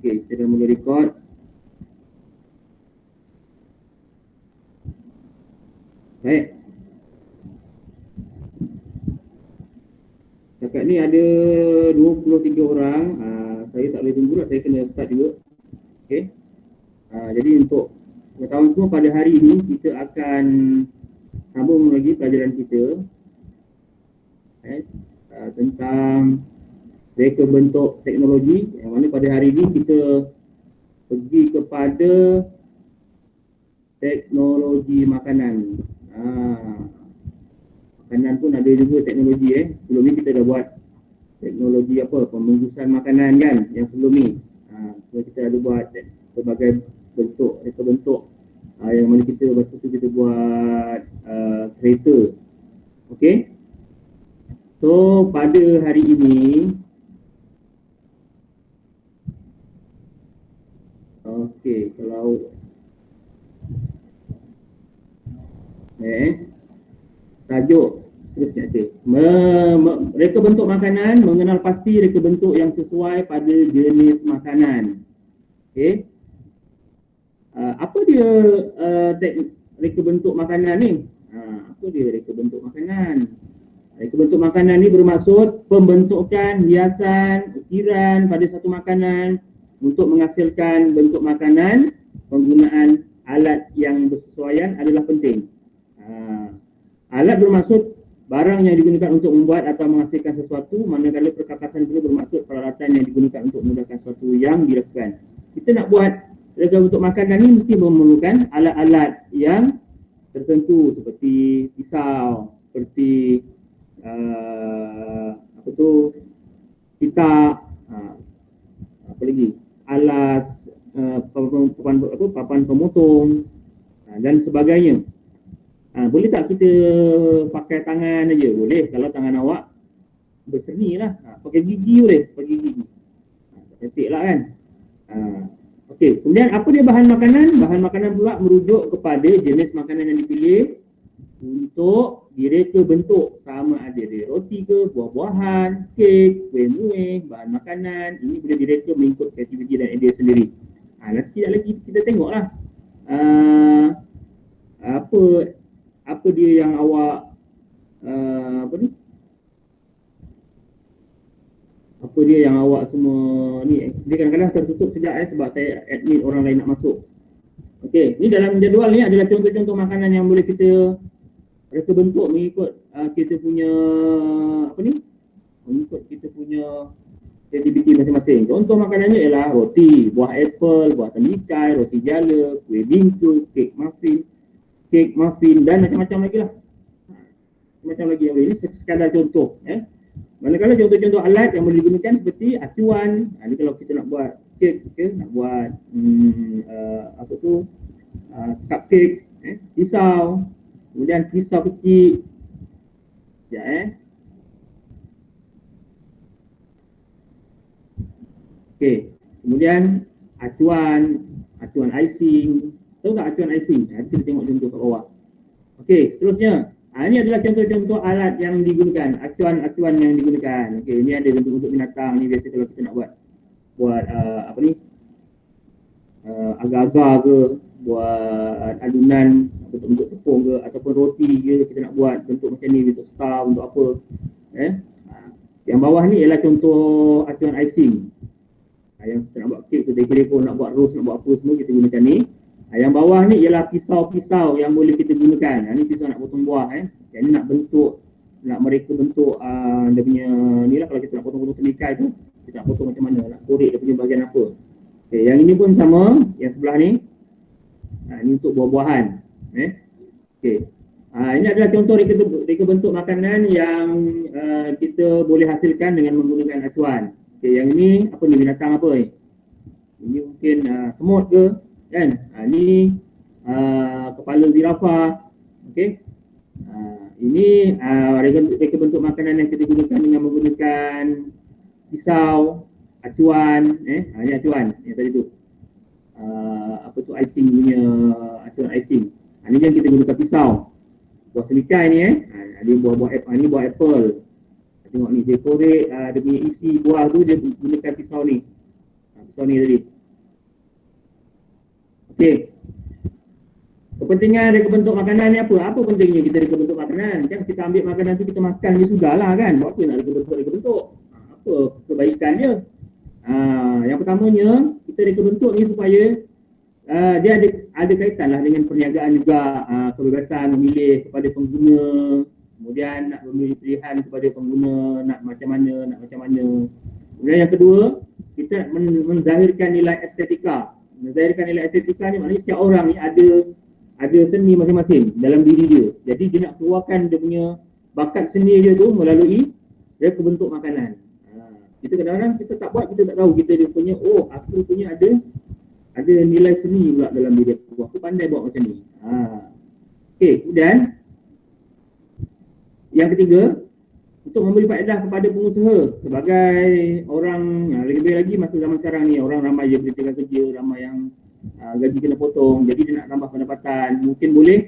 Okey, kita dah mula record. Baik. Setakat ni ada 23 orang. Saya tak boleh tunggu lah, saya kena start juga. Okey. Jadi untuk pengetahuan semua, pada hari ini kita akan sambung lagi pelajaran kita tentang reka bentuk teknologi, yang mana pada hari ini kita pergi kepada teknologi makanan. Makanan pun ada juga teknologi. Sebelum ni kita dah buat teknologi pembungkusan makanan kan, yang sebelum ni. So kita ada buat berbagai bentuk, reka bentuk, yang mana kita lepas tu kita buat kereta. Okey. So pada hari ini kalau tajuk seterusnya reka bentuk makanan, mengenal pasti reka bentuk yang sesuai pada jenis makanan. Okey. Apa dia reka bentuk makanan ni? Apa dia reka bentuk makanan? Reka bentuk makanan ni bermaksud pembentukan hiasan, ukiran pada satu makanan untuk menghasilkan bentuk makanan. Penggunaan alat yang bersesuaian adalah penting. Alat bermaksud barang yang digunakan untuk membuat atau menghasilkan sesuatu, manakala perkakasan itu bermaksud peralatan yang digunakan untuk memudahkan sesuatu yang dilakukan. Kita nak buat reka bentuk makanan ni mesti memerlukan alat-alat yang tertentu, seperti pisau, seperti pitak, apa lagi, alas, papan pemotong, dan sebagainya. Boleh tak kita pakai tangan aja? Boleh, kalau tangan awak berseni lah. Pakai gigi boleh, pakai gigi. Cantik lah kan. Okey, kemudian apa dia bahan makanan? Bahan makanan pula merujuk kepada jenis makanan yang dipilih untuk direka bentuk, sama ada dia roti ke, buah-buahan, kek, kuih-muih, bahan makanan. Ini boleh direka mengikut kreativiti dan idea sendiri. Nanti lagi kita tengoklah apa dia yang awak apa dia yang awak semua ni. Dia kadang-kadang tertutup sekejap sebab saya admit orang lain nak masuk. Okey, ni dalam jadual ni adalah contoh-contoh makanan yang boleh kita reka bentuk mengikut kita punya mengikut kita punya kreativiti masing-masing. Contoh makanannya ialah roti, buah apple, buah temikai, roti jala, kuih bingsu, kek muffin dan macam-macam lagi lah. Macam lagi yang ini sekadar contoh. Manakala contoh-contoh alat yang boleh digunakan seperti acuan. Ini kalau kita nak buat kek, nak buat cupcake, pisau, kemudian pisau kecil. Okey, kemudian acuan icing. Tahu tak acuan icing? Kita tengok contoh kat bawah. Okey, seterusnya. Ini adalah contoh-contoh alat yang digunakan, acuan yang digunakan. Okey, ini ada bentuk-bentuk binatang. Ni biasa kalau kita nak buat agar-agar ke, buat adunan bentuk-bentuk tepung ke, ataupun roti ke, kita nak buat bentuk macam ni, bentuk star, untuk apa. Yang bawah ni ialah contoh acuan icing. Yang kita nak buat kek tu, dekorator, nak buat rose, nak buat apa semua, kita gunakan ni. Yang bawah ni ialah pisau-pisau yang boleh kita gunakan. Ni pisau nak potong buah. Yang ni nak mereka bentuk dia punya ni lah. Kalau kita nak potong-potong temikai tu, kita nak potong macam mana, nak korek dia punya bahagian apa. Okay, yang ini pun sama, yang sebelah ni. Ni untuk buah-buahan. Okay. Ini adalah contoh reka bentuk makanan yang kita boleh hasilkan dengan menggunakan acuan. Okay, yang ini apa ni, binatang apa ni? Ini mungkin semut ke, kan? Ini kepala zirafah. Okey. Ini reka bentuk makanan yang kita gunakan dengan menggunakan pisau, acuan. Ini acuan yang tadi tu. Icing punya acuan icing. Ini yang kita gunakan pisau. Buah temikai ni ada buah apple. Ini buah apple. Tengok ni, dia korek dia punya isi buah tu, dia gunakan pisau ni. Pisau ni tadi. Okey. Kepentingan reka bentuk makanan ni apa? Apa pentingnya kita reka bentuk makanan? Kan kita ambil makanan tu kita makan je sudahlah kan. Buat apa nak reka bentuk? Apa kebaikannya? Yang pertamanya kita reka bentuk ni supaya dia ada kaitan lah dengan perniagaan juga, kebebasan memilih kepada pengguna, kemudian nak memberi pilihan kepada pengguna nak macam mana. Kemudian yang kedua, kita menzahirkan nilai estetika. Menzahirkan nilai estetika ni maknanya setiap orang ni ada seni masing-masing dalam diri dia. Jadi dia nak keluarkan dia punya bakat seni dia tu melalui reka bentuk makanan. Kita kadang-kadang kita tak buat, kita tak tahu kita dia punya, aku punya ada nilai seni pula dalam diri aku pandai buat macam ni. Okey, kemudian yang ketiga, untuk memberi faedah kepada pengusaha sebagai orang, lebih lagi masa zaman sekarang ni orang ramai je berhentikan kerja, ramai yang gaji kena potong, jadi dia nak tambah pendapatan, mungkin boleh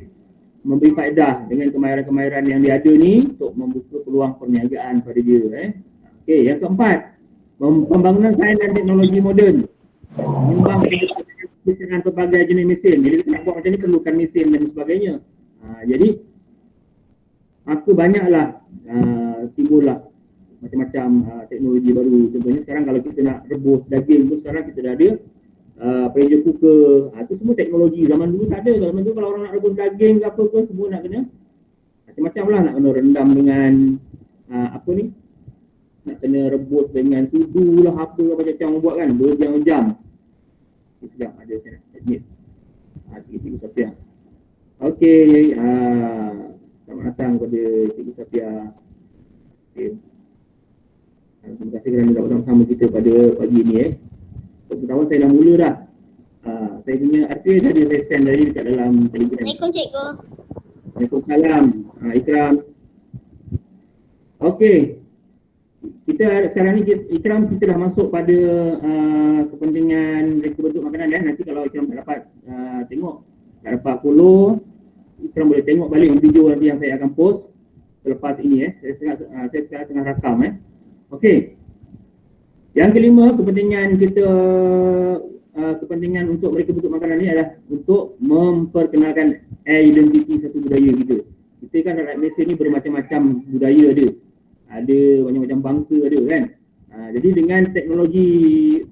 memberi faedah dengan kemahiran-kemahiran yang dia ada ni untuk membuka peluang perniagaan pada dia. Okey, yang keempat, pembangunan sains dan teknologi moden menyumbang dengan pelbagai jenis mesin. Bila kita nak buat macam ni perlukan mesin dan sebagainya. Jadi maka banyaklah timbullah macam-macam teknologi baru. Contohnya sekarang kalau kita nak rebus daging tu, sekarang kita dah ada pressure cooker. Itu semua teknologi. Zaman dulu tak ada. Zaman dulu kalau orang nak rebus daging ke apa ke, semua nak kena macam-macam lah. Nak kena rendam dengan nak kena rebus dengan sudu lah, apa macam-macam buat kan, berjam-jam. Sekejap, ada saya nak admit. Cikgu Safia. Okey, selamat datang kepada Cikgu Safia. Okay. Terima kasih kerana dapat bersama kita pada pagi ni. Untuk pengetahuan saya dah mula dah. Saya punya artikel tadi saya send tadi dekat dalam Telegram. Assalamualaikum cikgu. Waalaikumsalam. Ikram. Okey. Kita sekarang ni Ikram, kita dah masuk pada kepentingan reka bentuk makanan dah. Nanti kalau Ikram tak dapat tengok, tak dapat follow, Ikram boleh tengok balik video nanti yang saya akan post selepas ini. Saya sekarang tengah rakam. Okey. Yang kelima, kepentingan untuk reka bentuk makanan ni adalah untuk memperkenalkan identiti satu budaya kita. Kita kan dalam Malaysia ni bermacam-macam budaya ada. Ada macam-macam bangsa ada kan. Jadi dengan teknologi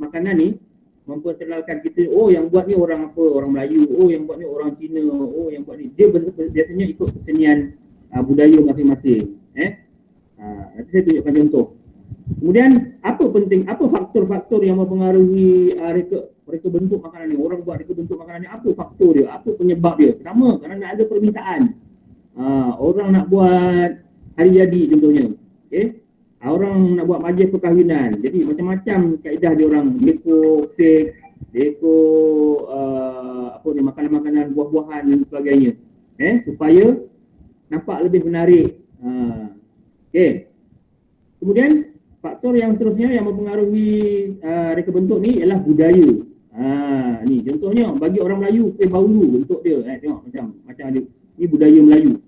makanan ni memperkenalkan kita, yang buat ni orang apa, orang Melayu, yang buat ni orang Cina, yang buat ni, dia biasanya ikut kesenian budaya masing-masing. Nanti saya tunjukkan contoh. Kemudian apa faktor-faktor yang mempengaruhi reka bentuk makanan ni? Orang buat reka bentuk makanan ni, apa faktor dia? Apa penyebab dia? Pertama, kerana ada permintaan. Orang nak buat hari jadi contohnya. Okey. Orang nak buat majlis perkahwinan. Jadi macam-macam kaedah dia orang, deko kek, deko makanan-makanan, buah-buahan dan sebagainya. Supaya nampak lebih menarik. Okey. Kemudian faktor yang seterusnya yang mempengaruhi reka bentuk ni ialah budaya. Ni contohnya bagi orang Melayu, kuih baulu bentuk dia. Tengok macam ada. Ni budaya Melayu.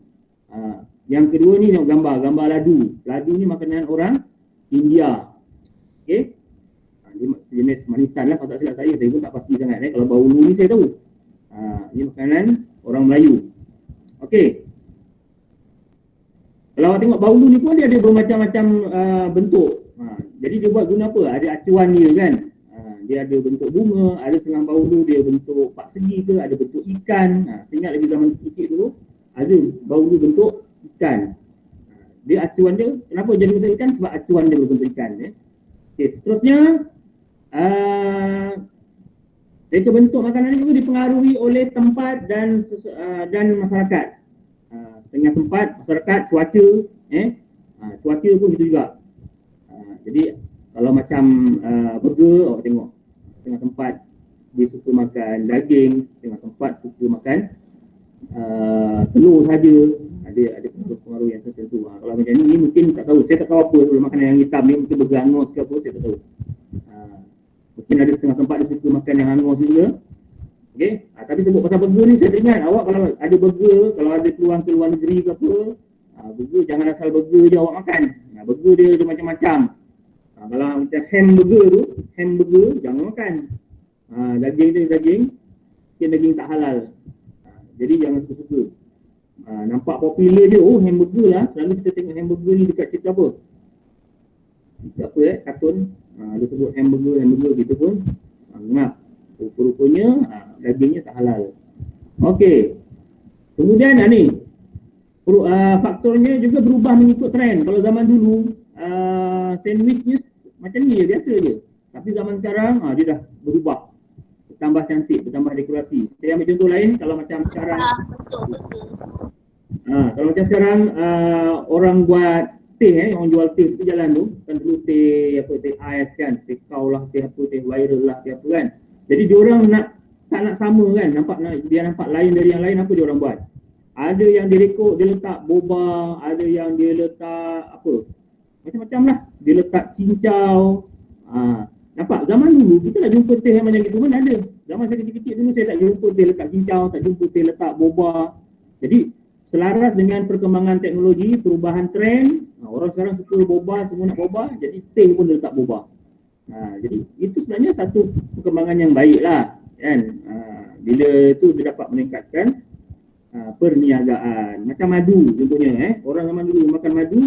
Yang kedua ni tengok gambar ladu. Ladu ni makanan orang India. Okey. Dia jenis manisan lah, kalau tak silap saya pun tak pasti sangat. Kalau baulu ni saya tahu. Ni makanan orang Melayu. Okey. Kalau awak tengok baulu ni pun dia ada bermacam-macam bentuk. Jadi dia buat guna apa? Ada acuan dia kan. Dia ada bentuk bunga, ada setengah baulu dia bentuk pak segi ke, ada bentuk ikan. Saya ingat lagi zaman kecil dulu ada baulu bentuk ikan. Dia acuan dia, kenapa jadi bentuk ikan? Sebab acuan dia berbentuk ikan. Okey, seterusnya reka bentuk makanan ini juga dipengaruhi oleh tempat dan masyarakat. Setengah tempat, masyarakat, cuaca, cuaca pun gitu juga. Jadi kalau macam burger, awak tengok setengah tempat dia suka makan daging, setengah tempat suka makan telur saja. Ada pengaruh yang tertentu. Kalau macam ni mungkin tak tahu, saya tak tahu apa makanan yang hitam ni, mungkin burger angus ke apa, saya tak tahu. Mungkin ada setengah tempat dia suka makan yang angus juga. Okey, tapi sebut pasal burger ni saya ingat awak kalau ada burger, kalau ada keluar ke luar negeri ke apa, burger jangan asal burger je awak makan. Burger dia ada macam-macam. Kalau macam hamburger tu, hamburger jangan makan. Daging tu daging. chicken daging tak halal. Jadi jangan suka-suka. Nampak popular je, oh hamburger lah. Selalu kita tengok hamburger ni dekat cerita apa? Cerita apa kartun. Dia sebut hamburger gitu pun. Ngap. Rupa-rupanya dagingnya tak halal. Okey. Kemudian ni faktornya juga berubah mengikut trend. Kalau zaman dulu sandwichnya macam ni je, biasa je. Tapi zaman sekarang dia dah berubah. Bertambah cantik, bertambah dekorasi. Saya ambil contoh lain, kalau macam sekarang kalau macam sekarang orang buat teh, orang jual teh tu jalan tu, kan dulu teh ais kan, teh kau lah, teh apa, teh viral lah, teh apa kan. Jadi diorang tak nak sama kan, dia nampak lain dari yang lain, apa dia orang buat? Ada yang dia letak boba, ada yang dia letak apa? Macam-macam lah. Dia letak cincau. Nampak zaman dulu kita nak jumpa teh yang macam itu pun ada. Zaman saya kecil-kecil dulu saya tak jumpa teh letak cincau, tak jumpa teh letak boba. Jadi selaras dengan perkembangan teknologi, perubahan trend, orang sekarang suka boba, semua nak boba, jadi teh pun letak boba. Jadi itu sebenarnya satu perkembangan yang baik lah kan. Bila itu dia dapat meningkatkan perniagaan. Macam madu contohnya, orang zaman dulu makan madu,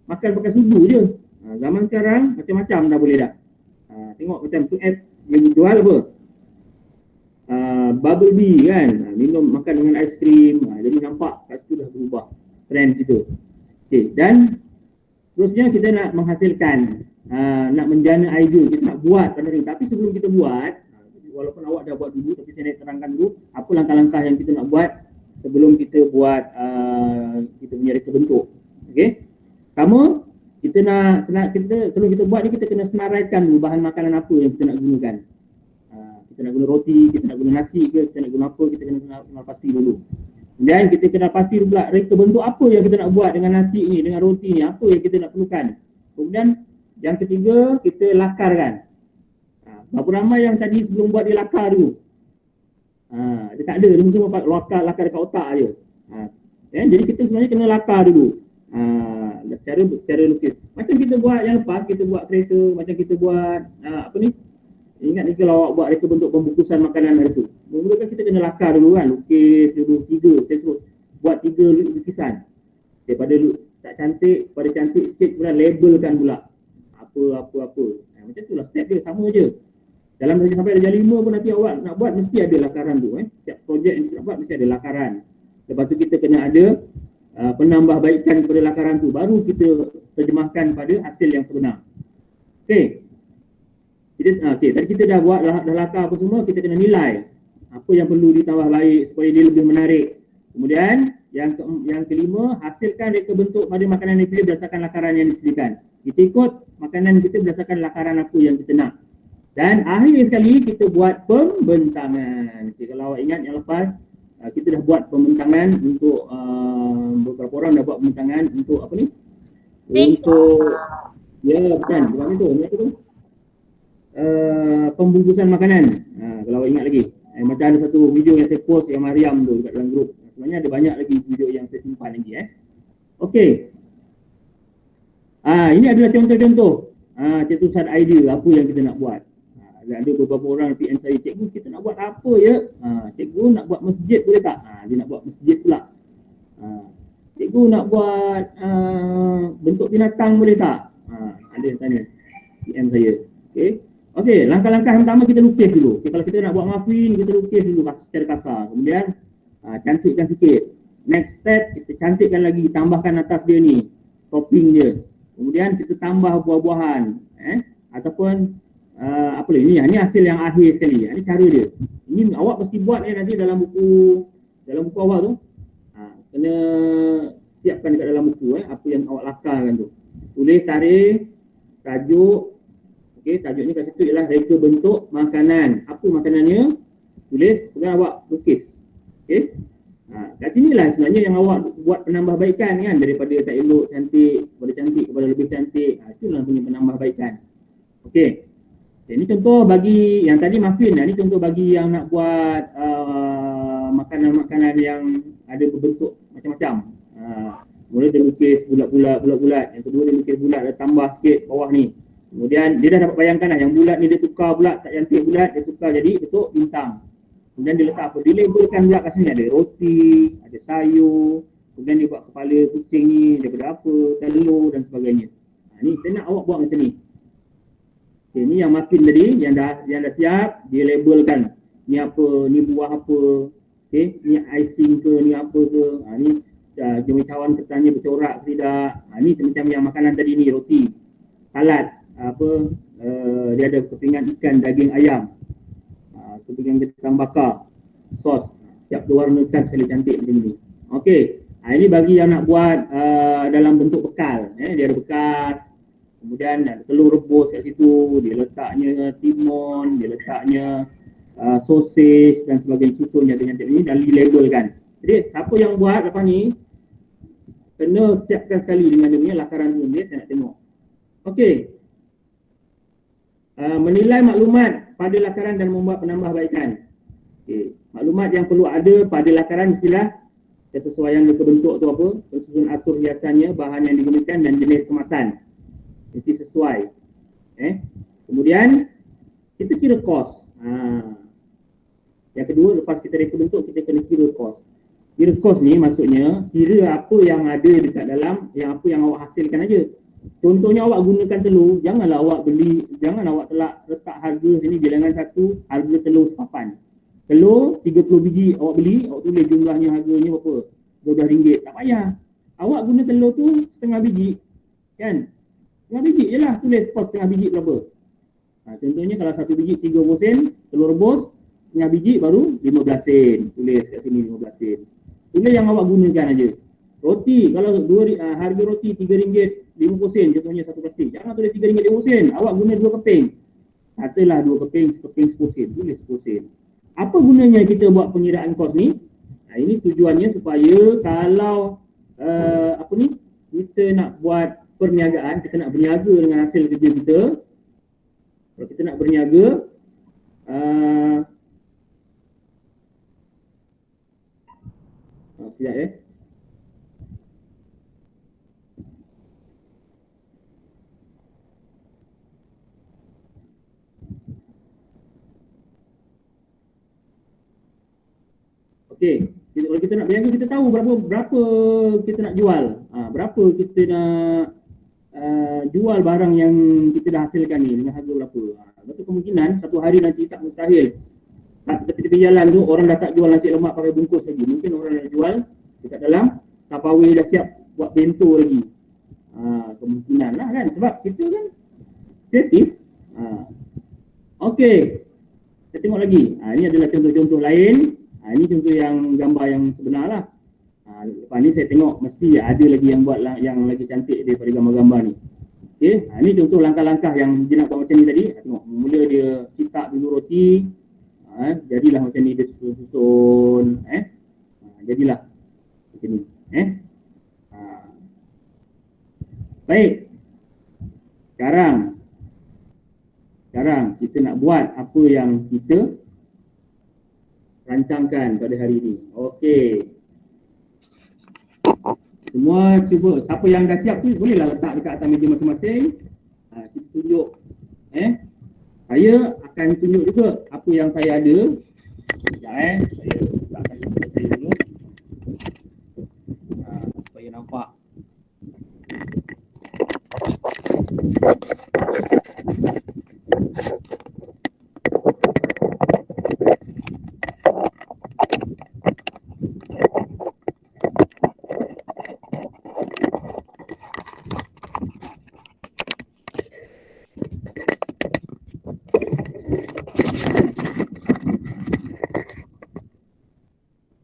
makan pakai sudu je. Zaman sekarang macam-macam dah boleh dah. Tengok macam tu app yang jual apa? Bubble bee kan, minum makan dengan aiskrim. Jadi nampak kat situ dah berubah trend situ. Okey, dan terusnya kita nak menghasilkan, nak menjana idea, kita nak buat benda ni. Tapi sebelum kita buat, walaupun awak dah buat dulu, tapi saya nak terangkan dulu apa langkah-langkah yang kita nak buat sebelum kita buat kita punya reka bentuk. Okey. Kita sebelum kita buat ni, kita kena senaraikan dulu bahan makanan apa yang kita nak gunakan. Kita nak guna roti, kita nak guna nasi ke, kita nak guna apa, kita kena kenal pasti dulu. Dan kita kena pasti pula reka bentuk apa yang kita nak buat dengan nasi ni, dengan roti ni, apa yang kita nak perlukan. Kemudian yang ketiga, kita lakarkan. Berapa ramai yang tadi sebelum buat dia lakar dulu? Dia tak ada, dia mesti lakar dekat otak je. Jadi kita sebenarnya kena lakar dulu. Secara lukis. Macam kita buat yang lepas, kita buat kereta, macam kita buat ingat ni kalau awak buat reka bentuk pembungkusan makanan hari tu. Mula kan kita kena lakar dulu kan, lukis dulu 3. Saya suruh buat 3 lukisan. Daripada tak cantik, pada cantik sikit, kemudian labelkan pula. Apa. Macam tu lah, step dia sama je. Dalam sampai darjah 5 pun nanti awak nak buat, mesti ada lakaran tu. Setiap projek yang kita nak buat, mesti ada lakaran. Lepas tu kita kena ada penambahbaikan kepada lakaran tu, baru kita terjemahkan pada hasil yang sebenar. Okey. Tadi kita dah buat, dah lakar apa semua, kita kena nilai apa yang perlu ditambah baik supaya dia lebih menarik. Kemudian yang kelima, hasilkan reka bentuk pada makanan yang dipilih berdasarkan lakaran yang disediakan. Kita ikut makanan kita berdasarkan lakaran apa yang kita nak. Dan akhir sekali kita buat pembentangan. Kalau awak ingat yang lepas, kita dah buat pembentangan untuk beberapa orang dah buat pembentangan untuk apa ni? Untuk bukan itu. Ni apa tu? Pembungkusan makanan. Kalau awak ingat lagi. Macam ada satu video yang saya post yang Mariam tu dekat dalam grup. Sebenarnya ada banyak lagi video yang saya simpan lagi Okey. Ini adalah contoh-contoh cetusan idea apa yang kita nak buat. Ada beberapa orang PM saya, cikgu kita nak buat apa ya? Cikgu nak buat masjid boleh tak? Dia nak buat masjid pula. Cikgu nak buat bentuk binatang boleh tak? Ada yang tanya PM saya. Okey, langkah-langkah yang pertama kita lukis dulu. Kalau kita nak buat muffin, kita lukis dulu secara kasar. Kemudian cantikkan sikit. Next step, kita cantikkan lagi, tambahkan atas dia ni, topping dia. Kemudian kita tambah buah-buahan, ataupun apa lagi ni hasil yang akhir sekali. Ini cara dia. Ini awak mesti buat nanti dalam buku awak tu. Kena siapkan dekat dalam buku apa yang awak lakarkan tu. Tulis tarikh, tajuk. Okey, tajuk ni kat situ ialah reka bentuk makanan. Apa makanannya? Tulis, kemudian awak lukis. Okey. Kat sinilah sebenarnya yang awak buat penambahbaikan kan, daripada tak elok cantik kepada lebih cantik. Itulah punya penambahbaikan. Okey. Ini contoh bagi yang tadi muffin. Ini contoh bagi yang nak buat makanan-makanan yang ada berbentuk macam-macam. Mula dia lukis bulat-bulat. Yang kedua dia lukis bulat, dia tambah sikit bawah ni. Kemudian dia dah dapat bayangkan yang bulat ni dia tukar bulat, tak cantik bulat, dia tukar jadi bentuk bintang. Kemudian dia letak apa? Dilabelkan pula kat sini, ada roti, ada sayur, kemudian dia buat kepala kucing ni daripada apa, telur dan sebagainya. Ni saya nak awak buat macam ni. Okay, ni yang muffin tadi, yang dah siap, dia labelkan. Ni apa, ni buah apa, okay, ni icing ke, ni apa ke. Ni jumacawan ketannya bercorak ke tidak. Ni macam yang makanan tadi ni, roti, salad, dia ada kepingan ikan, daging ayam, kepingan ketan bakar, sos, siap diwarnakan sekali cantik macam ni. Okey, ini bagi yang nak buat dalam bentuk bekal. Dia ada bekas, kemudian ada telur rebus kat situ, dia letaknya timun, dia letaknya sosis dan sebagainya, susun yang cantik ni dan dilabelkan. Jadi siapa yang buat lepas ni kena siapkan sekali dengan dia punya lakaran tu, dia saya nak tengok. Okey. Menilai maklumat pada lakaran dan membuat penambahbaikan. Okay. Maklumat yang perlu ada pada lakaran mestilah kesesuaian muka bentuk tu apa, susun atur hiasannya, bahan yang digunakan dan jenis kemasan. Mesti sesuai. Kemudian kita kira kos. Yang kedua, lepas kita reka bentuk, kita kena kira kos. Kira kos ni maksudnya kira apa yang ada dekat dalam, yang apa yang awak hasilkan aja. Contohnya awak gunakan telur, janganlah awak awak letak harga sini bilangan 1, harga telur sepapan. Telur 30 biji awak beli, awak tulis jumlahnya, harganya berapa? RM12. Tak payah. Awak guna telur tu setengah biji, kan? Setengah biji je lah, tulis kos setengah biji berapa. Contohnya kalau 1 biji 30 sen, telur rebus setengah biji baru 15 sen. Tulis kat sini 15 sen. Tulis yang awak gunakan aja. Roti, kalau harga roti RM3.50 contohnya satu plastik. Jangan tulis RM3.50, awak guna 2 keping. Katalah 2 keping, sekeping 10 sen, tulis 10 sen. Apa gunanya kita buat pengiraan kos ni? Ini tujuannya supaya kalau kita nak buat perniagaan, kita nak berniaga dengan hasil kerja kita. Kalau kita nak berniaga, sekejap Okey, kalau kita nak berniaga, kita tahu berapa kita nak jual, berapa kita nak jual barang yang kita dah hasilkan ni dengan harga berapa. Betul, kemungkinan satu hari nanti tak mustahil. Tepi jalan tu orang dah tak jual nasi lemak pakai bungkus lagi. Mungkin orang dah jual dekat dalam Tupperware, dah siap buat bento lagi. Kemungkinan lah kan, sebab kita kan kreatif. Okey, kita tengok lagi. Ini adalah contoh-contoh lain. Ini contoh yang gambar yang sebenar lah. Lepas ni saya tengok mesti ada lagi yang buat yang lagi cantik daripada gambar-gambar ni. Okey, ini contoh langkah-langkah yang dia nak buat macam ni tadi. Tengok, mula dia cetak dulu roti. Jadilah macam ni, dia susun. Jadilah macam ni. Baik. Sekarang kita nak buat apa yang kita rancangkan pada hari ini. Okey. Semua cuba, siapa yang dah siap tu bolehlah letak dekat atas meja masing-masing. Kita tunjuk. Saya akan tunjuk juga apa yang saya ada. Sekejap saya letakkan komputer saya dulu. Supaya nampak.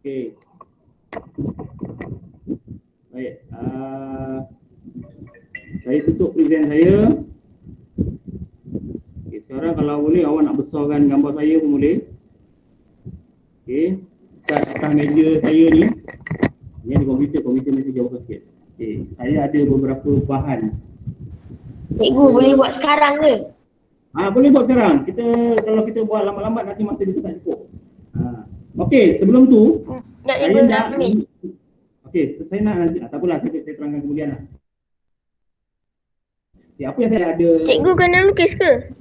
Okey. Baik. Saya tutup present saya. Okey, sekarang kalau boleh awak nak besarkan gambar saya pun boleh. Okey. Dekat atas meja saya ni. Ni ada komputer mesti jauh sikit. Okey, saya ada beberapa bahan. Cikgu boleh buat sekarang ke? Boleh buat sekarang. Kalau kita buat lambat-lambat nanti masa kita tak cukup. Okey, sebelum tu saya nak saya nak nanti tak apalah, saya terangkan kemudian lah. Okay, apa yang saya ada. Cikgu kena lukis ke?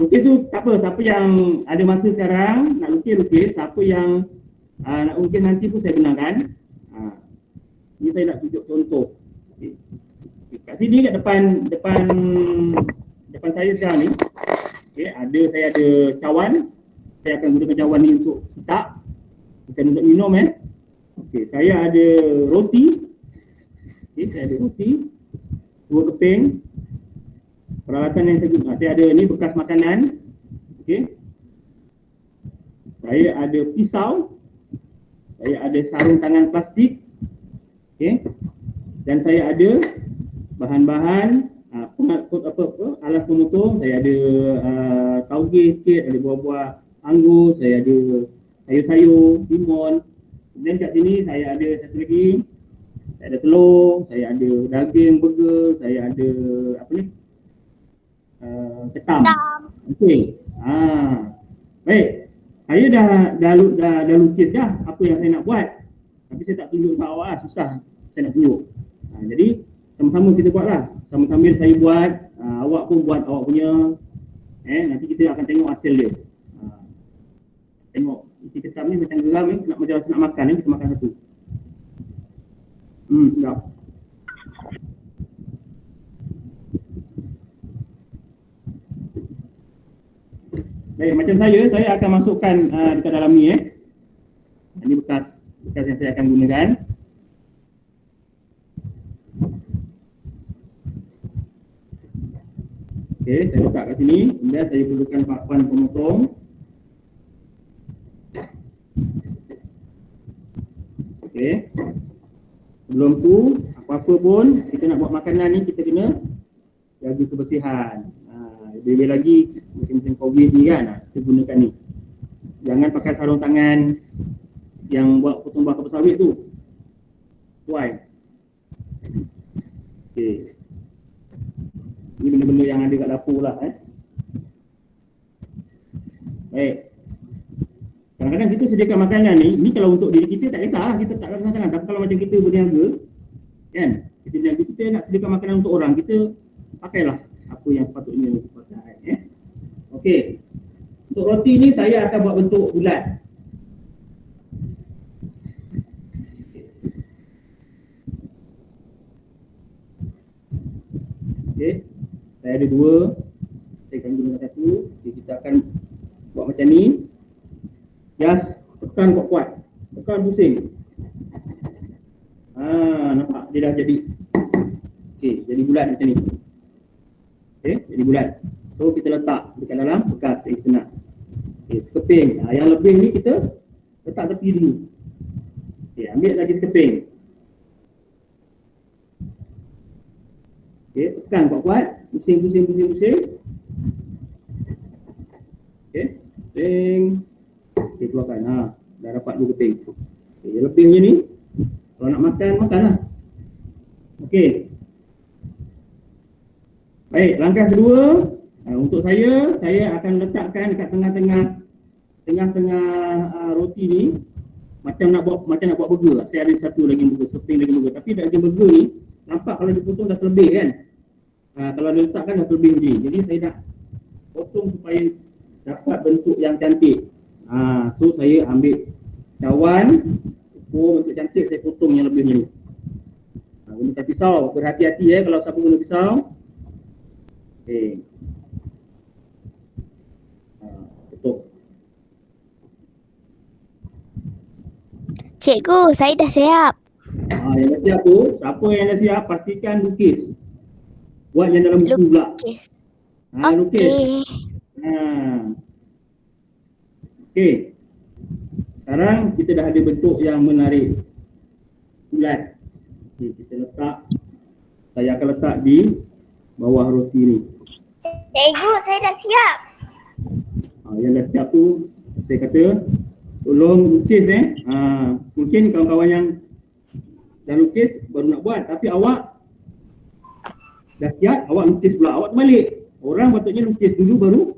lukis tu tak apa, siapa yang ada masa sekarang nak lukis, siapa yang nak lukis nanti pun saya benarkan. Ini saya nak tunjuk contoh. Okay. Kat sini kat depan saya sekarang ni, okay, saya ada cawan. Saya akan gunakan cawan ni untuk letak, bukan untuk minum Okay, saya ada roti. Okay, saya ada roti, 2 keping. Peralatan yang saya guna, saya ada ni bekas makanan. Okay. Saya ada pisau. Saya ada sarung tangan plastik. Okay. Dan saya ada bahan-bahan alas pemotong. Saya ada tauge sikit, ada buah-buah anggur, saya ada sayur-sayur, timun. Kemudian kat sini saya ada satu lagi, saya ada telur, saya ada daging burger, saya ada ketam. Okey. Baik. Saya dah lukis dah apa yang saya nak buat. Tapi saya tak tunjuk kat awak lah, susah saya nak tunjuk. Jadi sama-sama kita buatlah. Sambil saya buat, awak pun buat awak punya. Nanti kita akan tengok hasil dia. Tengok isi ketam ni macam geram ni, macam rasa nak makan ni, kita makan satu. Sedap. Baik, macam saya akan masukkan dekat dalam ni Ini bekas yang saya akan gunakan. Okey, saya letak kat sini. Kemudian saya perlukan papan pemotong. Okey. Sebelum tu, apa-apa pun kita nak buat makanan ni, kita kena jaga kebersihan. Lebih lagi musim-musim COVID ni kan, kita gunakan ni. Jangan pakai sarung tangan yang buat potong buah kelapa sawit tu. Why? Okey. Ini benda-benda yang ada kat dapur lah Baik. Kadang-kadang kita sediakan makanan ni kalau untuk diri kita tak kisah lah, kita tak kisah sangat. Tapi kalau macam kita berniaga, kan, kita berniaga, kita nak sediakan makanan untuk orang, kita pakailah apa yang sepatutnya pakai. Okey. Untuk roti ni saya akan buat bentuk bulat. Okey. Saya ada 2. Saya akan gunakan satu. Okay, kita akan buat macam ni. Just tekan kuat-kuat. Tekan pusing. Nampak dia dah jadi. Okey, jadi bulat macam ni. Okey, jadi bulat. So kita letak dekat dalam bekas yang kita nak. Okey, sekeping. Yang lebih ni kita letak tepi dulu. Okey, ambil lagi sekeping. Okey, tekan kuat-kuat. Pusing. Okey, pusing. Okey, keluarkan. Dah dapat 2 keping. Okey, yang lebihnya ni kalau nak makanlah. Okey. Baik, langkah kedua, untuk saya akan letakkan dekat tengah-tengah roti ni macam nak buat burger. Saya ada satu lagi burger, seping lagi burger. Tapi daging burger ni nampak kalau dipotong dah terlebih kan. Kalau dia letakkan dah terlebih ni. Jadi saya nak potong supaya dapat bentuk yang cantik. So saya ambil cawan, ukur bentuk cantik, saya potong yang lebih ni. Gunakan pisau, berhati-hati kalau siapa guna pisau. Okey. Tutup. Cikgu, saya dah siap. Yang dah siap tu, siapa yang dah siap pastikan lukis. Buat yang dalam buku pula. Lukis. Okey. Sekarang kita dah ada bentuk yang menarik. Bulat. Okey, kita letak. Saya akan letak di bawah roti ni. Cikgu, saya dah siap. Yang dah siap tu, saya kata tolong lukis mungkin kawan-kawan yang dah lukis baru nak buat, tapi awak dah siap, awak lukis pula, awak terbalik. Orang patutnya lukis dulu baru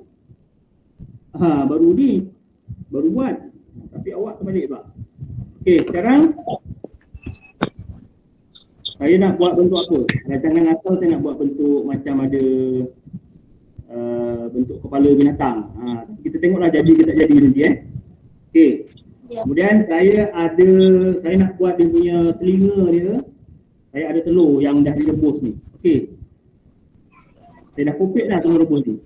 buat. Tapi awak terbalik pula. Okey, sekarang saya nak buat bentuk apa? Jangan asal saya nak buat bentuk macam ada bentuk kepala binatang. Kita tengoklah jadi ke tak jadi nanti Okey. Kemudian saya nak buat dia punya telinga dia. Saya ada telur yang dah direbus ni. Okey. Saya dah kopek dah telur rebus ni.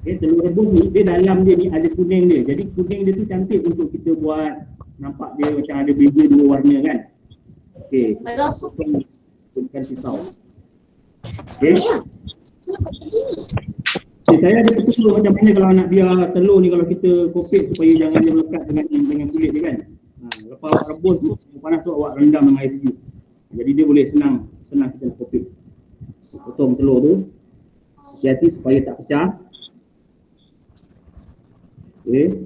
Okay, telur rebus ni, dia dalam dia ni ada kuning dia. Jadi kuning dia tu cantik untuk kita buat, nampak dia macam ada beza dua warna kan. Okey. Gunakan pisau. Okey. Okay, saya ada petunjuk macam mana kalau nak biar telur ni kalau kita kopek supaya jangan dia melekat dengan kulit dia kan. Lepas awak rebus tu, panas tu awak rendam dengan air sejuk. Jadi dia boleh senang kita nak kopek. Potong telur tu. Hati-hati supaya tak pecah. Okey.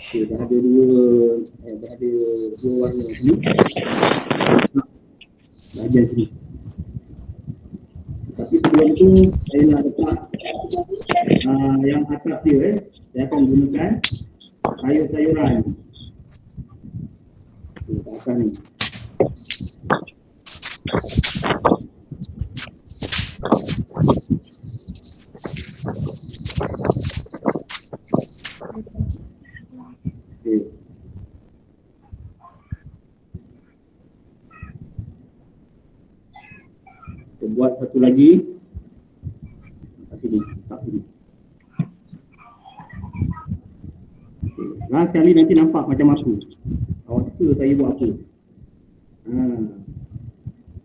Okey, dah ada dua warna ni. Bahagian sini. Tapi sebelum tu saya nak letak yang atas dia saya akan gunakan sayur-sayuran. Okey, kat atas ni. Okey. Kita buat satu lagi. Kat sini, tak sini. Okey. Last sekali nanti nampak macam apa. Awak suka saya buat apa.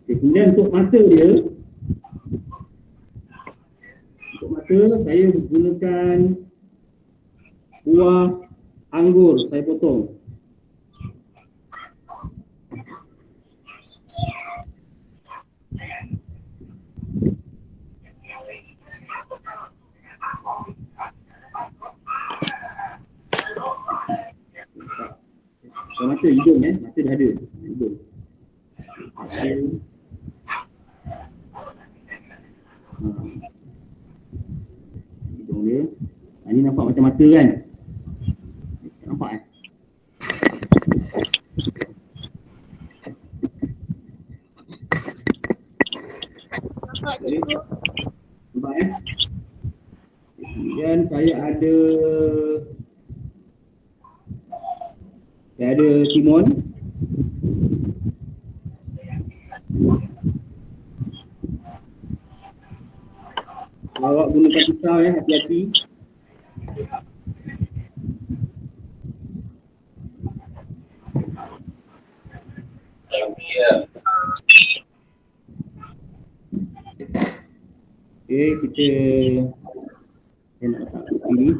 Okay, kemudian untuk mata dia, saya gunakan buah anggur, saya potong. Mata hidung mata dah ada hidung. Hidung dia. Ini nampak macam mata kan? Nampak Nampak cikgu. Nampak Kemudian saya ada timun. Awak gunakan pisau hati-hati. Okey, kita nak letak ini.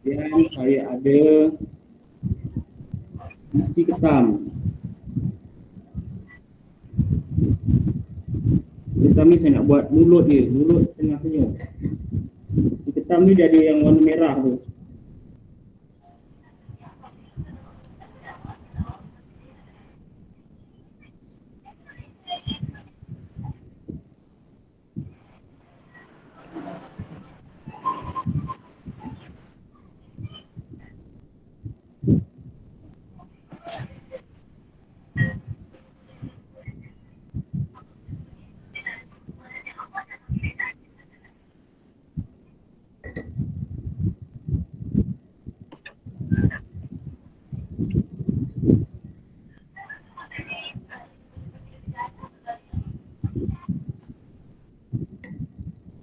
Dan saya ada isi ketam. Ketam ni saya nak buat mulut dia, mulut tengah senyum. Isi ketam ni dia ada yang warna merah tu.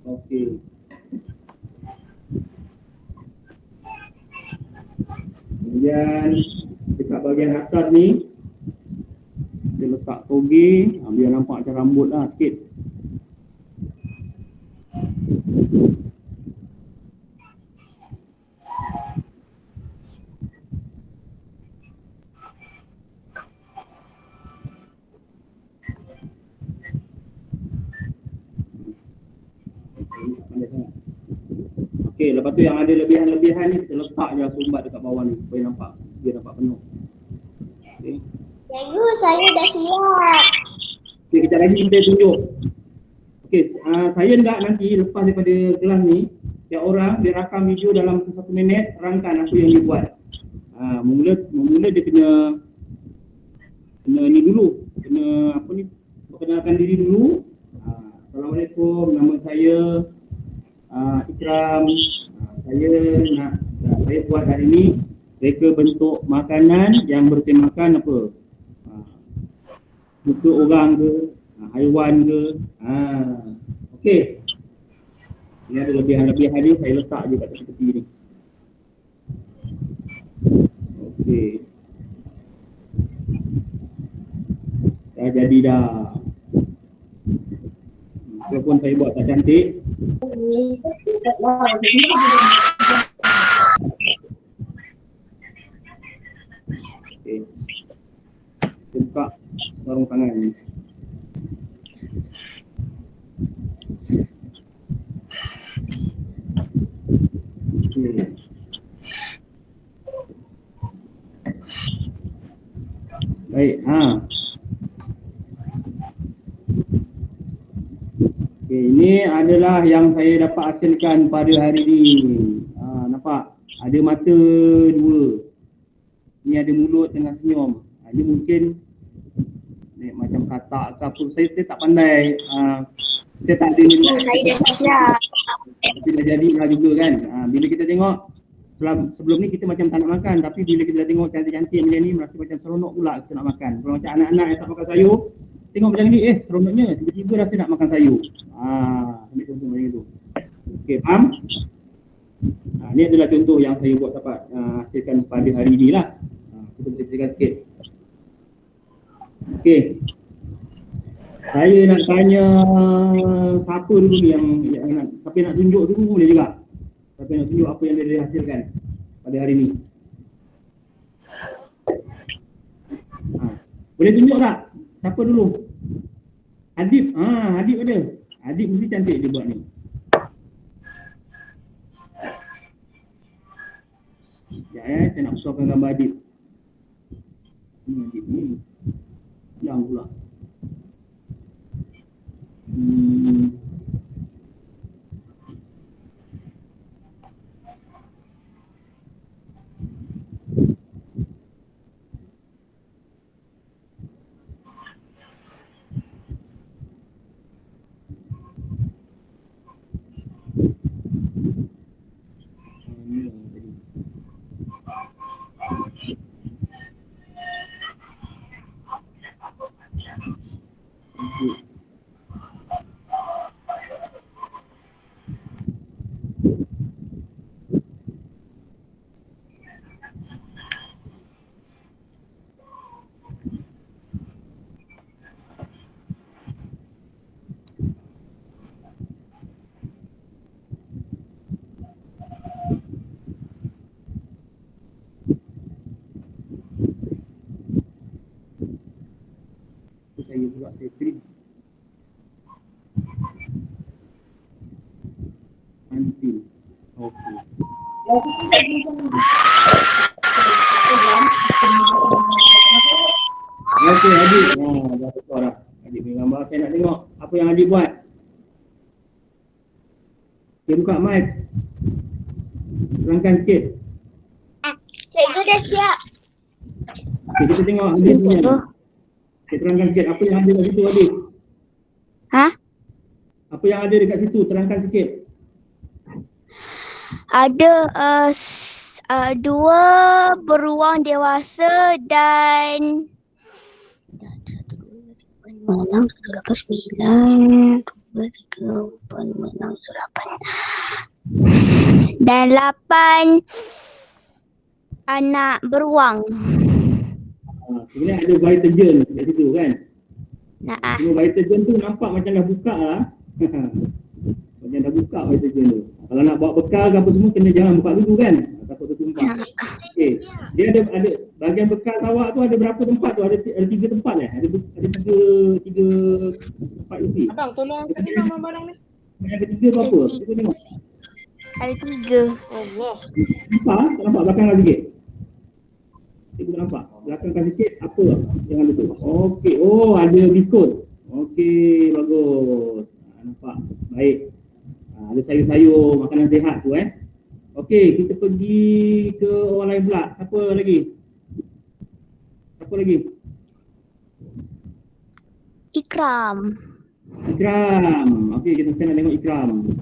Okey. Kemudian dekat bahagian atas ni kita letak toge, biar nampak macam rambut lah sikit. Okey, lepas tu yang ada lebihan-lebihan ni kita letak je sumbat dekat bawah ni supaya nampak, dia nampak penuh. Okey. Cikgu, saya dah siap. Okey, kejap lagi kita tunjuk. Okey, saya nak nanti lepas daripada kelas ni, tiap orang dia rakam video dalam 1 minit, terangkan apa yang dia buat. Mula dia kena ni dulu, kena apa ni, perkenalkan diri dulu. Assalamualaikum, nama saya Ikram. Saya buat hari ni reka bentuk makanan yang bertemakan apa? Muka orang ke, haiwan ke. Okey. Ini ada lebihan-lebihan ni saya letak je kat tepi ni. Okey. Dah jadi dah. Walaupun saya buat tak cantik. Okey. Buka sarung tangan ni. Okey. Baik, Okey, ini adalah yang saya dapat hasilkan pada hari ini. Nampak? Ada mata 2. Ini ada mulut tengah senyum. Ini mungkin macam katak ke apa. Saya tak pandai. Saya tak ada ni. Saya dah siap. Tapi dah jadi lah juga kan. Bila kita tengok sebelum ni kita macam tak nak makan, tapi bila kita dah tengok cantik-cantik macam ni, merasa macam seronok pula kita nak makan. Kalau macam anak-anak yang tak makan sayur, tengok macam ni, seronoknya, tiba-tiba rasa nak makan sayur. Ambil contoh macam tu. Okey, faham? Ni adalah contoh yang saya buat dapat hasilkan pada hari ni lah. Kita boleh ceritakan sikit. Okey. Saya nak tanya siapa dulu ni yang nak, siapa nak tunjuk dulu boleh juga. Siapa nak tunjuk apa yang dia hasilkan pada hari ni. Boleh tunjuk tak? Siapa dulu? Adib. Adib ada. Adib mesti cantik dia buat ni. Sekejap saya nak besarkan gambar Adib. Ini Adib ni. Hilang pula. Saya pula saya print. Until. Okey. Okey, Adib. Dah betul dah. Adib punya gambar. Saya nak tengok apa yang Adib buat. Dia buka mic. Terangkan sikit. Cikgu dah siap. Okey, kita tengok Adib punya. Kita terangkan sikit apa yang ada dekat situ, Adib. Apa yang ada dekat situ, terangkan sikit. Ada 2 beruang dewasa dan 1, 2, 3, 4, 5, 6, 7, 8, 9, 2, 3, 4, 5, 6, 7, 8 dan 8 anak beruang. Sebenarnya ada vitagen kat situ kan. Cuma vitagen tu nampak macam dah buka lah. Macam dah buka vitagen tu. Kalau nak bawa bekal ke apa semua kena jangan buka dulu kan. Takut tertumpah. Okey. Dia ada bahagian bekal awak tu ada berapa tempat tu? Ada 3 tempat Ada 3 tempat isi. Abang tolong angkat ni nama barang ni. Yang ketiga tu apa? Kita tengok. Ada 3. Oh, Nampak? Tak nampak belakang lagi sikit? Cikgu tak nampak? Belakang kasih sikit apa yang ada tu? Okey, oh ada biskut. Okey, bagus. Nampak, baik. Ada sayur-sayur, makanan sihat tu Okey, kita pergi ke orang lain pula. Siapa lagi? Siapa lagi? Ikram. Ikram. Okey, saya nak tengok Ikram.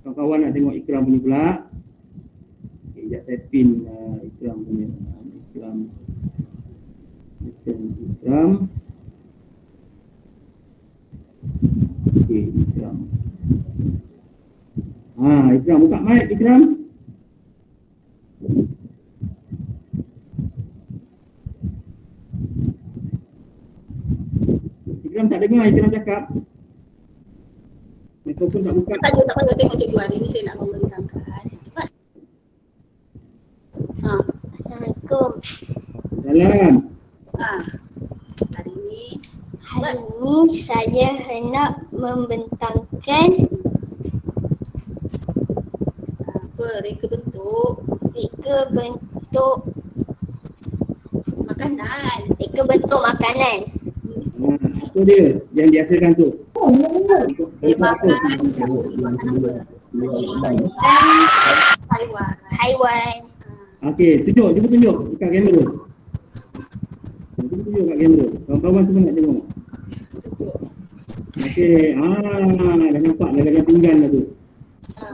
Kawan-kawan nak tengok Ikram punya pula. Okey, sekejap saya pin Ikram punya. Ikram. Okey, Ikram. Ikram, buka mic Ikram. Ikram tak dengar Ikram cakap. Mikrofon tak buka. Tak payah tengok cikgu hari ni, saya nak membentangkan. Assalamualaikum. Salam. Hari ni Hari ini saya hendak membentangkan reka bentuk makanan. reka bentuk makanan. Apa dia yang dihasilkan tu? Dia makan apa? Haiwan. Haiwan. Okey, cuba tunjuk dekat kamera. Cuba tunjuk kat kamera. Kawan-kawan semua nak tengok. Okey, dah nampak dah dalam pinggan dah tu.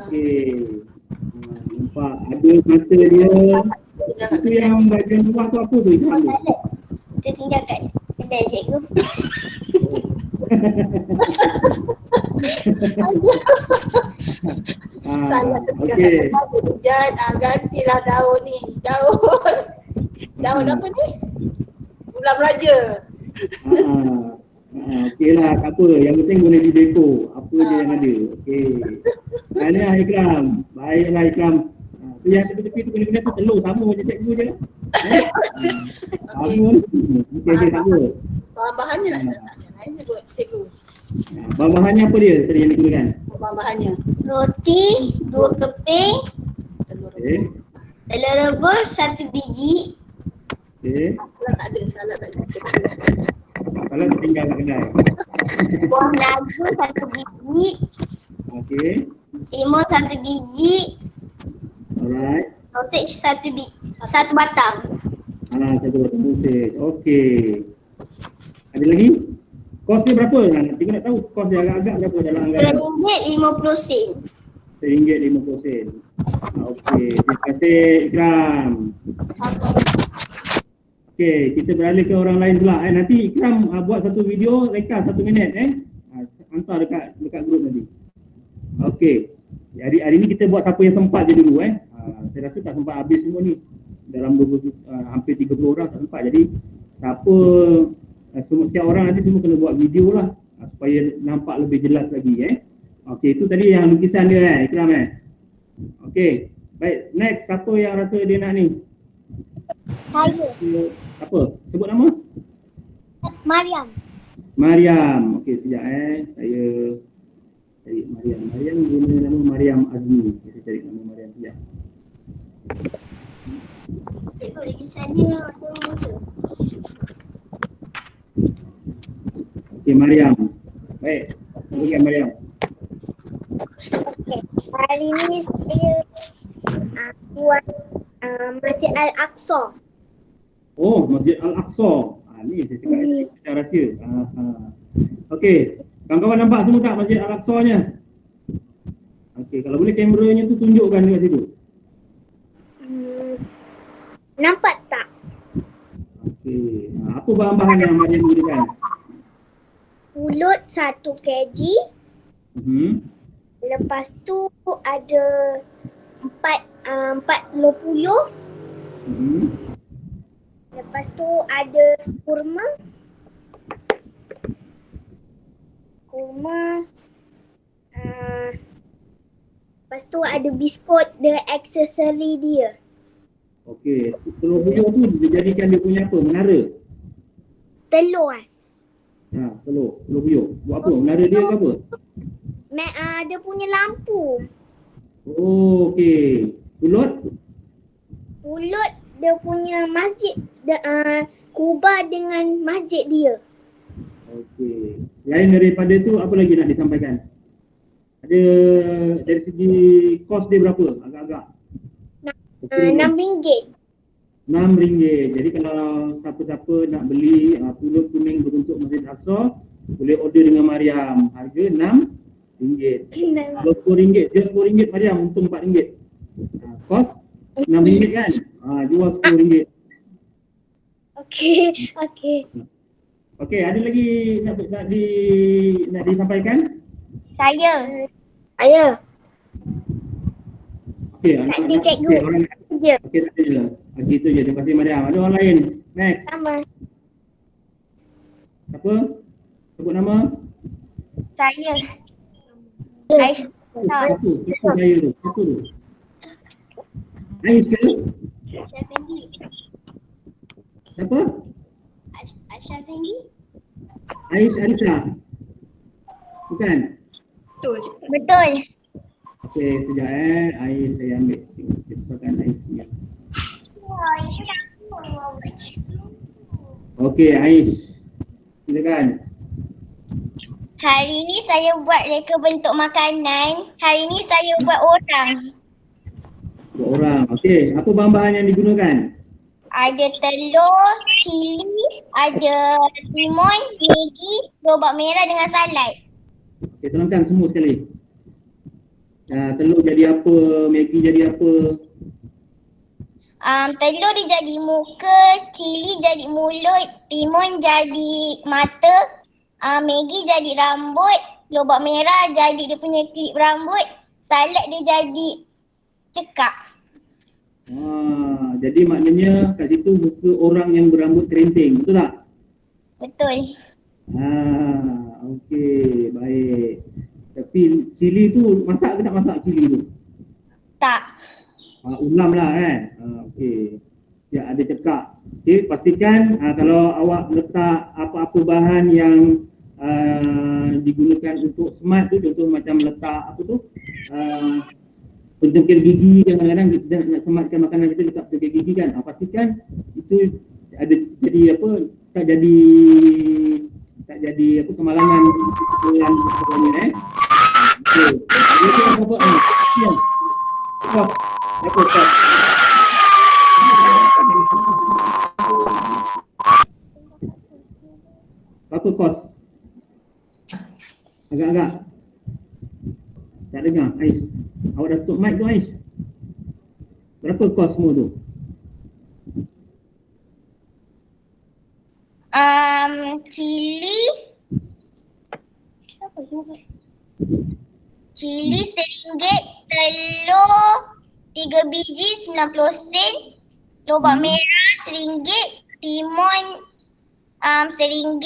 Okey. Nampak ada mata dia. Itu yang bahagian bawah tu apa tu? Oh, salad. Kita tinggal kat kedai cikgu. Salah ketika okey. hujan, gantilah daun ni. Daun apa ni? Bulan Raja. Okey lah, tak apa. Yang penting boleh di depo. Apa je yang ada. Okey. Tahniah Ikram. Baiklah Ikram. Tu yang tepi-tepi tu benda-benda tu telur sama macam cikgu je lah. Sama. Okey, tak apa. Bahan-bahannya lah. Lain je kot cikgu. Bahan-bahannya apa dia tadi yang digunakan? Bahan-bahannya. Roti 2 keping, Okey. telur rebus 1 biji, Okey. Salah tak ada. Kalau tinggal kat kedai. buah naga 1 biji, Okey. timun 1 biji, Alright. sausage 1 biji, 1 batang. Satu batang sausage. Okey. Ada lagi? Kos dia berapa? Cikgu nak tahu kos dia agak-agak berapa dalam anggaran. RM2.50. RM1.50. Okey, terima kasih Ikram. Okey, kita beralih ke orang lain pula. Nanti Ikram buat satu video reka 1 minit hantar dekat grup nanti. Okey. Hari ni kita buat siapa yang sempat je dulu saya rasa tak sempat habis semua ni. Dalam 20 hampir 30 orang tak sempat. Jadi siapa setiap orang nanti semua kena buat video lah supaya nampak lebih jelas lagi Okey, itu tadi yang lukisan dia Ikram Okey, baik, next siapa yang rasa dia nak ni? Saya. Apa? Sebut nama? Mariam. Okey, sekejap saya cari Mariam. Mariam guna nama Mariam Azmi. Saya cari nama Mariam sekejap. Cikgu lukisan dia ada muka. Okey, Mariam. Baik, berikan Mariam. Hari ni saya buat Masjid Al-Aqsa. Oh, Masjid Al-Aqsa. Ni saya cakap macam rahsia. Okey, kawan-kawan nampak semua tak Masjid Al-Aqsa-nya? Okey, kalau boleh kameranya tu tunjukkan dekat situ. Nampak tak? Okey, apa bahan-bahan yang Mariam gunakan? Pulut 1 kg. Lepas tu ada 4 telur puyuh. Lepas tu ada kurma. Lepas tu ada biskut dengan aksesori dia. Okey, telur puyuh tu dijadikan dia punya apa? Menara? Telur Telur puyuh. Buat apa? Menara dia ke apa? Dia punya lampu. Oh, okey. Pulut? Pulut dia punya masjid, Kuba dengan masjid dia. Okey. Lain daripada tu apa lagi nak disampaikan? Ada dari segi kos dia berapa? Agak-agak. RM6. RM6. Jadi kalau siapa-siapa nak beli pulut kuning berbentuk Masjid Al-Aqsa, boleh order dengan Mariam. Harga RM6. Kenal. RM10. Dia RM10 Mariam, untung RM4. Kos RM6 kan? Jual RM10. Okey, okey. Okey, ada lagi nak disampaikan? Saya. Okey, Tak ada cikgu. okey, orang Je. okey, tak ada je. Okey, itu je. Terima kasih Mariam. Ada orang lain? Next. Sama. Siapa? Sebut nama. Saya. Satu saya tu. Satu tu. Ais ke? Chef Fendi. Siapa? Chef Fendi. Ais Alisa. Bukan? Betul. Okey, sekejap Ais saya ambil. Cepat Ais ni. Okey, Ais. Silakan. Hari ni saya buat reka bentuk makanan. Hari ni saya buat orang. Dua orang. Okey, apa bahan-bahan yang digunakan? Ada telur, cili, ada timun, Maggi, lobak merah dengan salad. Okey, terangkan semua sekali. Telur jadi apa? Maggi jadi apa? Telur dia jadi muka, cili jadi mulut, timun jadi mata, Maggi jadi rambut, lobak merah jadi dia punya klip rambut, salad dia jadi cekak. Jadi maknanya kat situ muka orang yang berambut kerinting, betul tak? Betul. Okey, baik. Tapi cili tu masak ke tak masak cili tu? Tak. Ulam lah kan? Okey. Ya, ada cekak. Okey, pastikan kalau awak letak apa-apa bahan yang digunakan untuk smart tu, contoh macam letak apa tu? Pencengkir gigi, kadang-kadang kita nak sematkan makanan kita letak pencengkir gigi kan. Pastikan itu ada jadi apa? Tak jadi apa kemalangan dalam perjalanan Okey. Jadi apa ya. Kos. Apa kos? Berapa kos? Agak-agak. Tak dengar, Ais. Awak dah tutup mic tu, Ais. Berapa kos semua tu? Cili RM1, telur 3 biji 90 sen, lobak merah RM1, timun RM1,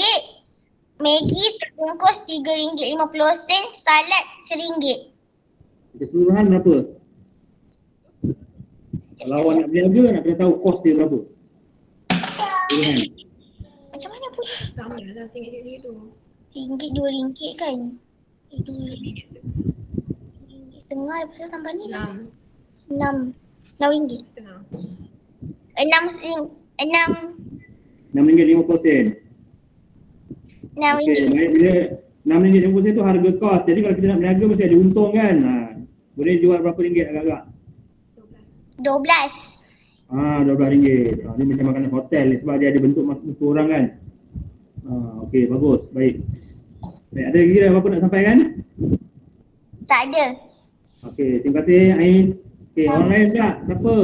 Maggi sebungkus RM3.50, salad RM1. Keseluruhan berapa? Kalau awak nak berniaga, nak kena tahu kos dia berapa. Keseluruhan. Macam mana pun? Sama lah RM1 tu. RM1, RM2 kan? RM2 setengah lepas tu tambah ni lah. RM6. RM6. Setengah. RM6.50. Okey, baik, bila RM6.50 tu harga kos. Jadi kalau kita nak berniaga mesti ada untung kan. Boleh jual berapa ringgit agak-agak? 12. RM12. Ni macam makanan hotel ni sebab dia ada bentuk muka orang kan. Okey, bagus. Baik. Baik, ada lagi apa nak sampaikan? Tak ada. Okey, terima kasih Ais. Okey, orang lain tak? Siapa?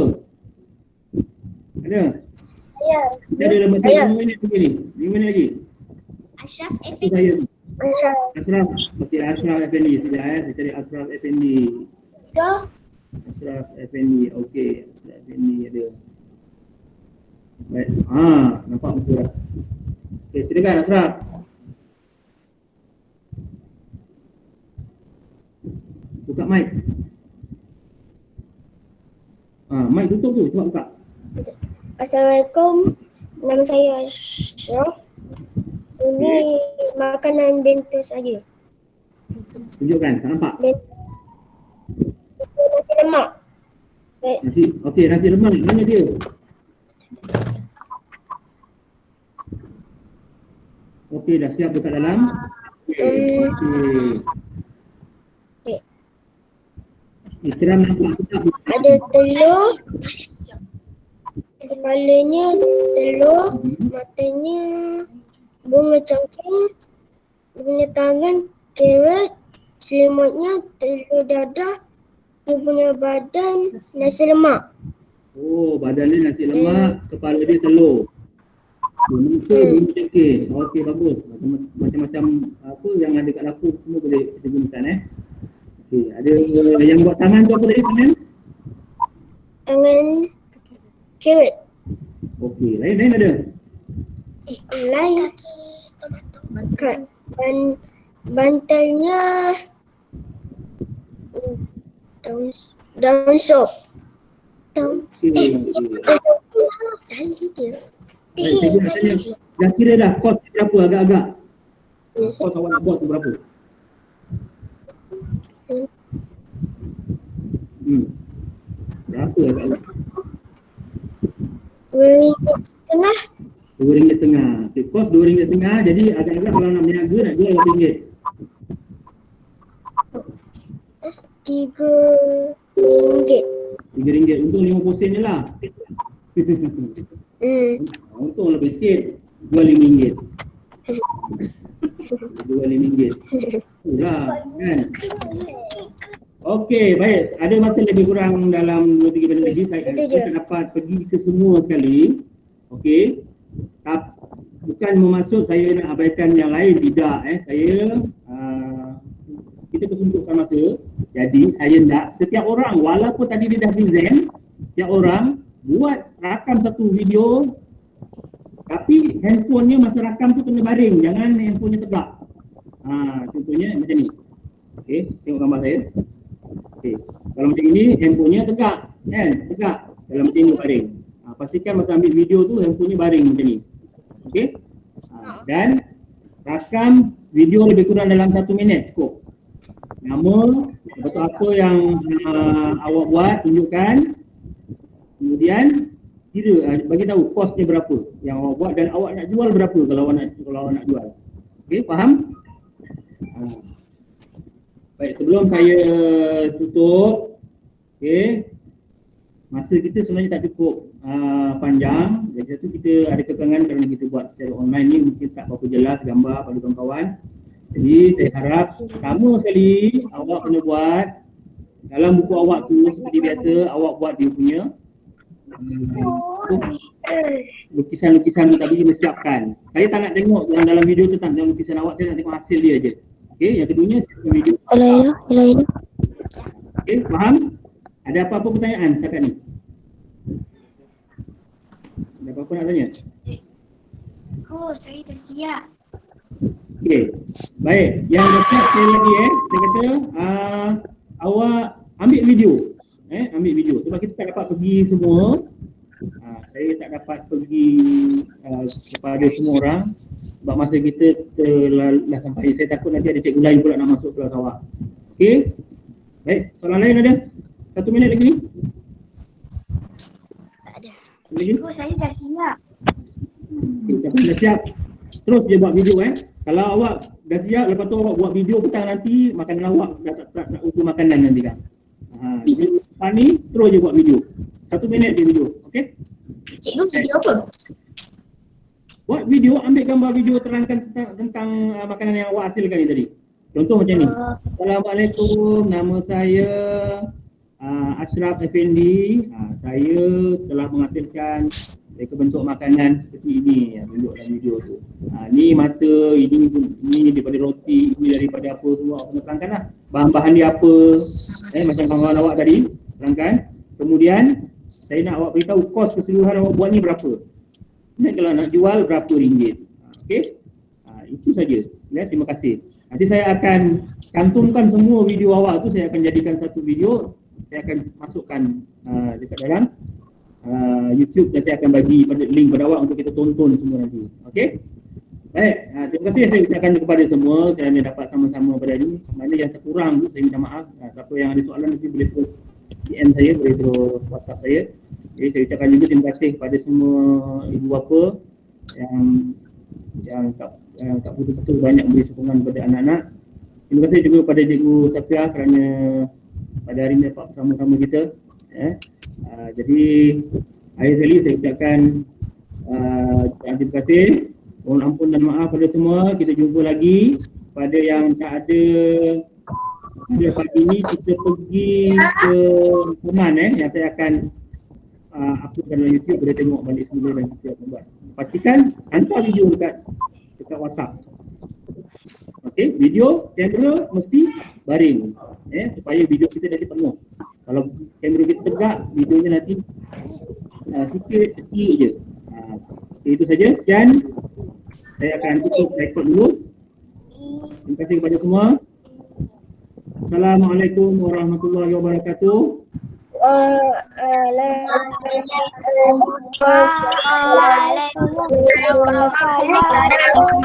Ada? Saya. Dia ada dalam masa 5 minit lagi ni. 5 minit lagi. Ashraf Itu saya. Ashraf. Okey, Ashraf Effendi. Sekejap saya cari Ashraf Effendi. Ashraf Effendi. Okey, Ashraf Effendi ada. Baik. Nampak muka dah. Okey, silakan Ashraf. Buka mic. Mic tutup tu, cuba buka. Assalamualaikum. Nama saya Ashraf. Ini makanan bento saya. Tunjukkan, tak nampak. Bento nasi lemak. Nasi lemak. Mana dia? Okey, dah siap dekat dalam. Okey. Sekarang nampak sedap. Ada telur. Kepalanya telur. Matanya bunga cangkir. Dia punya tangan carrot. Selimutnya telur dadah. Dia punya badan nasi lemak. Oh, badan dia nasi lemak, kepala dia telur. Muka bunga cangkir. Okey, bagus. Macam-macam apa yang ada kat dapur semua boleh kita gunakan Okey, ada yang buat tangan tu apa tadi tangan? Tangan carrot. Okey, lain ada. Lain. Bantalnya daun sop. Okey. Tadi dia. Baik, saya nak tanya. Dah kira dah kos berapa agak-agak? Kos awak nak buat tu berapa? Berapa agak-agak? RM2.50. RM2.50. Okay, kos RM2.50, jadi agak-agak kalau nak berniaga nak jual RM8. RM3 untuk 50 sen je lah. Untung lebih sikit. Jual RM5. Jual RM5. Itulah kan. Okey, baik. Ada masa lebih kurang dalam 2-3 minit lagi. Saya tak dapat pergi ke semua sekali. Okey. Bukan bermaksud saya nak abaikan yang lain. Tidak. Saya kita kesuntukkan masa. Jadi saya nak setiap orang, walaupun tadi dia dah present, setiap orang buat rakam satu video, tapi handphonenya masa rakam tu kena baring, jangan handphonenya tegak. Contohnya macam ni. Okey, tengok gambar saya. Okey, kalau macam ini handphonenya tegak, kan? Tegak. Dalam macam ni baring. Pastikan masa ambil video tu handphonenya baring macam ni. Okey? Dan rakam video lebih kurang dalam 1 minit cukup. Nama, betul apa yang awak buat, tunjukkan. Kemudian kira bagi tahu kosnya berapa yang awak buat dan awak nak jual berapa kalau awak nak jual. Okey, faham? Baik, sebelum saya tutup, okey. Masa kita sebenarnya tak cukup panjang. Jadi satu kita ada kekangan kerana kita buat secara online ni mungkin tak berapa jelas gambar pada kawan-kawan. Jadi saya harap pertama sekali awak kena buat dalam buku awak tu seperti biasa awak buat dia punya lukisan-lukisan tu tadi kena siapkan. Saya tak nak tengok yang dalam video tu tentang lukisan awak, saya nak tengok hasil dia je. Okey, yang keduanya siapkan video. Hello. Okey, faham? Ada apa-apa pertanyaan setakat ni? Ada apa-apa nak tanya? Saya dah siap. Okey, baik. Yang dah siap sekali lagi saya kata awak ambil video. Ambil video. Sebab kita tak dapat pergi semua. Saya tak dapat pergi kepada semua orang. Sebab masa kita telah sampai. Saya takut nanti ada cikgu lain pula nak masuk kelas awak. Okey. Baik, soalan lain ada? 1 minit lagi ni? Tak ada. Lagi? Saya dah siap. Okay, dah siap. Terus je buat video Kalau awak dah siap, lepas tu awak buat video petang nanti, makanan awak dah tak ukur makanan nanti kan. Jadi lepas ni, terus je buat video. 1 minit je video, okey? Cikgu video apa? Buat video, ambil gambar video terangkan tentang makanan yang awak hasilkan ni tadi. Contoh macam ni. Assalamualaikum, nama saya Ashraf Effendi. Saya telah menghasilkan mereka bentuk makanan seperti ini yang tunjuk dalam video tu. Ni mata, ini daripada roti, ini daripada apa semua awak kena terangkan lah. Bahan-bahan dia apa, macam kawan-kawan awak tadi, terangkan. Kemudian saya nak awak beritahu kos keseluruhan awak buat ni berapa. Dan kalau nak jual berapa ringgit. Okey? Itu saja. Terima kasih. Nanti saya akan cantumkan semua video awak tu, saya akan jadikan satu video, saya akan masukkan dekat dalam YouTube dan saya akan bagi link pada awak untuk kita tonton semua nanti. Okey? Baik, terima kasih saya ucapkan kepada semua kerana dapat sama-sama pada hari ini. Mana yang terkurang tu saya minta maaf. Siapa yang ada soalan nanti boleh terus DM saya, boleh terus WhatsApp saya. Jadi saya ucapkan juga terima kasih kepada semua ibu bapa yang tak betul-betul banyak beri sokongan kepada anak-anak. Terima kasih juga kepada Cikgu Safia kerana pada hari ini dapat bersama-sama kita. Jadi akhir sekali saya ucapkan terima kasih. Mohon ampun dan maaf pada semua. Kita jumpa lagi. Pada yang tak ada pagi ini, kita pergi ke Kuman yang saya akan uploadkan dalam YouTube. Boleh tengok balik semula dan kita akan buat. Pastikan hantar video dekat WhatsApp. Okey, video, kamera mesti baring. Supaya video kita nanti penuh. Kalau kamera kita tegak, videonya nanti sikit kecil je. Itu saja, sekian. Saya akan tutup rekod dulu. Terima kasih kepada semua. Assalamualaikum warahmatullahi wabarakatuh. Waalaikumsalam warahmatullahi wabarakatuh.